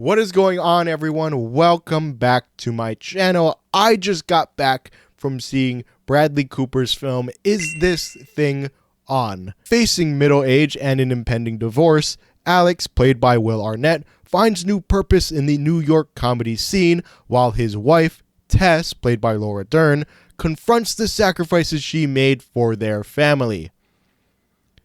What is going on, everyone? Welcome back to my channel. I just got back from seeing Bradley Cooper's film, Is This Thing On? Facing middle age and an impending divorce, Alex, played by Will Arnett, finds new purpose in the New York comedy scene, while his wife, Tess, played by Dern, confronts the sacrifices she made for their family.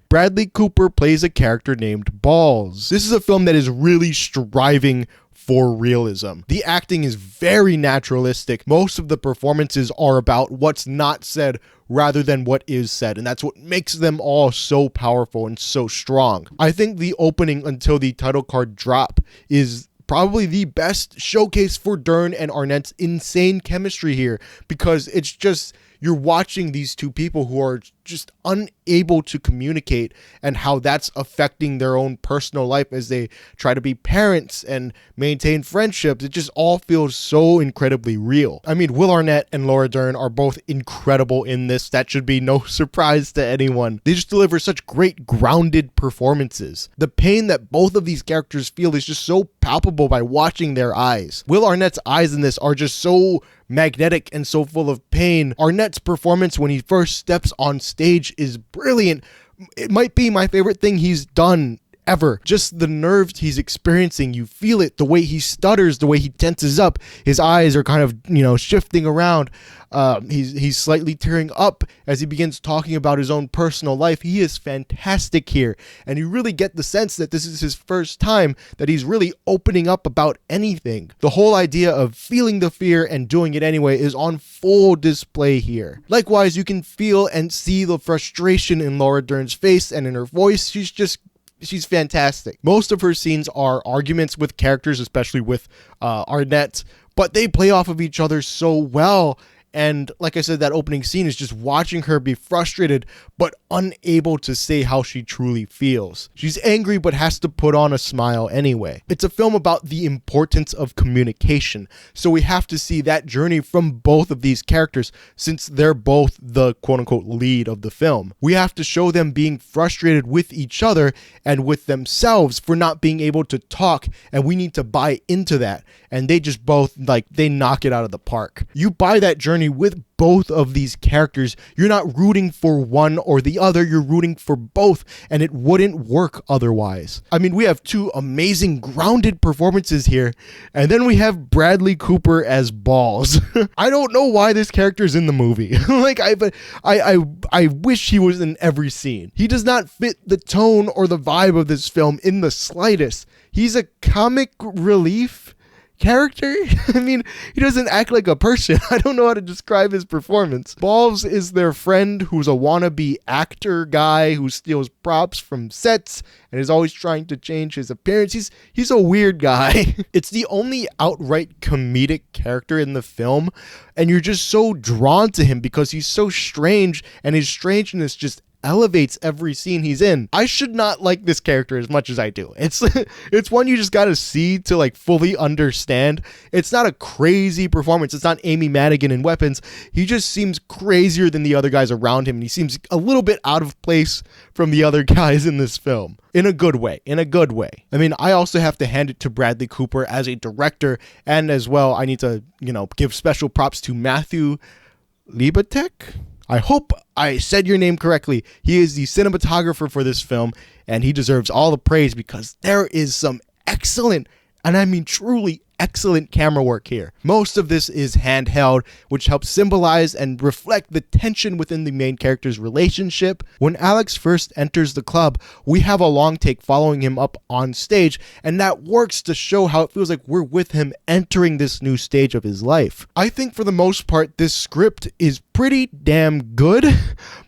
Bradley Cooper plays a character named Balls. This is a film that is really striving for realism. The acting is very naturalistic. Most of the performances are about what's not said rather than what is said, and that's what makes them all so powerful and so strong. I think the opening until the title card drop is probably the best showcase for Dern and Arnett's insane chemistry here, because it's just, you're watching these two people who are just unable to communicate and how that's affecting their own personal life as they try to be parents and maintain friendships. It just all feels so incredibly real. I mean, Will Arnett and Dern are both incredible in this. That should be no surprise to anyone. They just deliver such great grounded performances. The pain that both of these characters feel is just so palpable by watching their eyes. Will Arnett's eyes in this are just so magnetic and so full of pain. Arnett's performance when he first steps on stage is brilliant. It might be my favorite thing he's done ever. Just the nerves he's experiencing, you feel it, the way he stutters, the way he tenses up, his eyes are kind of, shifting around. He's slightly tearing up as he begins talking about his own personal life. He is fantastic here, and you really get the sense that this is his first time that he's really opening up about anything. The whole idea of feeling the fear and doing it anyway is on full display here. Likewise, you can feel and see the frustration in Laura Dern's face and in her voice. She's fantastic. Most of her scenes are arguments with characters, especially with Arnett, but they play off of each other so well. And like I said, that opening scene is just watching her be frustrated, but unable to say how she truly feels. She's angry, but has to put on a smile anyway. It's a film about the importance of communication. So we have to see that journey from both of these characters, since they're both the quote unquote lead of the film. We have to show them being frustrated with each other and with themselves for not being able to talk. And we need to buy into that. And they just both, they knock it out of the park. You buy that journey with both of these characters. You're not rooting for one or the other, you're rooting for both, and it wouldn't work otherwise. I mean, we have two amazing grounded performances here, and then we have Bradley Cooper as Balls. I don't know why this character's in the movie. I wish he was in every scene. He does not fit the tone or the vibe of this film in the slightest. He's a comic relief character. I mean, he doesn't act like a person. I don't know how to describe his performance. Balls is their friend who's a wannabe actor guy who steals props from sets and is always trying to change his appearance. He's a weird guy. It's the only outright comedic character in the film, and you're just so drawn to him because he's so strange, and his strangeness just elevates every scene he's in. I should not like this character as much as I do. It's one you just gotta see to fully understand. It's not a crazy performance. It's not Amy Madigan in Weapons. He just seems crazier than the other guys around him, and he seems a little bit out of place from the other guys in this film. In a good way. I mean, I also have to hand it to Bradley Cooper as a director, and as well, I need to, give special props to Matthew Libatek. I hope I said your name correctly. He is the cinematographer for this film, and he deserves all the praise because there is some excellent, and I mean truly excellent camera work here. Most of this is handheld, which helps symbolize and reflect the tension within the main character's relationship. When Alex first enters the club, we have a long take following him up on stage, and that works to show how it feels like we're with him entering this new stage of his life. I think for the most part, this script is pretty damn good,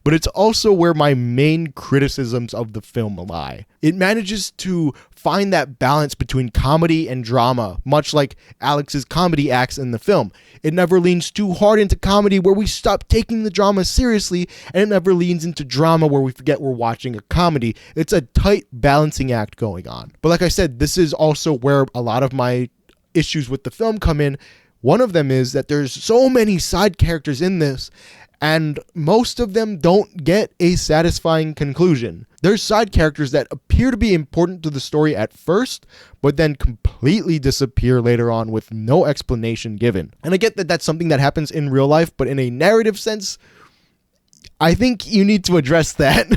but it's also where my main criticisms of the film lie. It manages to find that balance between comedy and drama, much like Alex's comedy acts in the film. It never leans too hard into comedy where we stop taking the drama seriously, and it never leans into drama where we forget we're watching a comedy. It's a tight balancing act going on. But like I said, this is also where a lot of my issues with the film come in. One of them is that there's so many side characters in this, and most of them don't get a satisfying conclusion. There's side characters that appear to be important to the story at first, but then completely disappear later on with no explanation given. And I get that that's something that happens in real life, but in a narrative sense, I think you need to address that.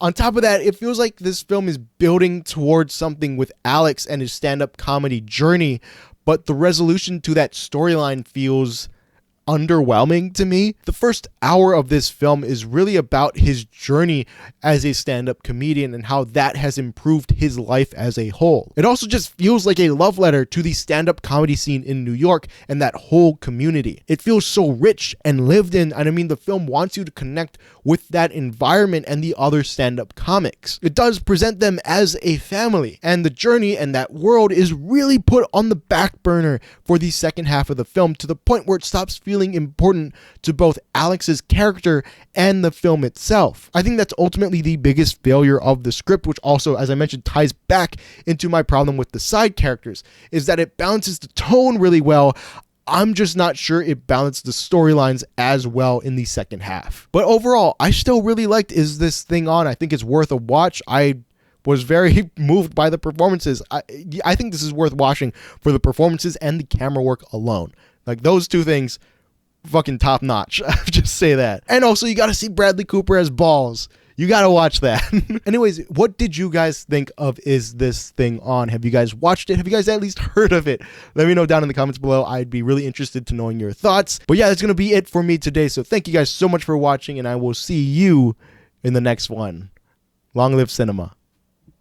On top of that, it feels like this film is building towards something with Alex and his stand-up comedy journey, but the resolution to that storyline feels underwhelming to me. The first hour of this film is really about his journey as a stand-up comedian and how that has improved his life as a whole. It also just feels like a love letter to the stand-up comedy scene in New York and that whole community. It feels so rich and lived in, and I mean, the film wants you to connect with that environment and the other stand-up comics. It does present them as a family, and the journey and that world is really put on the back burner for the second half of the film, to the point where it stops feeling important to both Alex's character and the film itself. I think that's ultimately the biggest failure of the script, which also, as I mentioned, ties back into my problem with the side characters, is that it balances the tone really well. I'm just not sure it balanced the storylines as well in the second half. But overall, I still really liked Is This Thing On? I think it's worth a watch. I was very moved by the performances. I think this is worth watching for the performances and the camera work alone. Like, those two things, fucking top notch. I'll just say that. And also, you gotta see Bradley Cooper as Balls. You gotta watch that. Anyways, what did you guys think of Is This Thing On? Have you guys watched it? Have you guys at least heard of it? Let me know down in the comments below. I'd be really interested to knowing your thoughts. But yeah, that's gonna be it for me today. So thank you guys so much for watching, and I will see you in the next one. Long live cinema.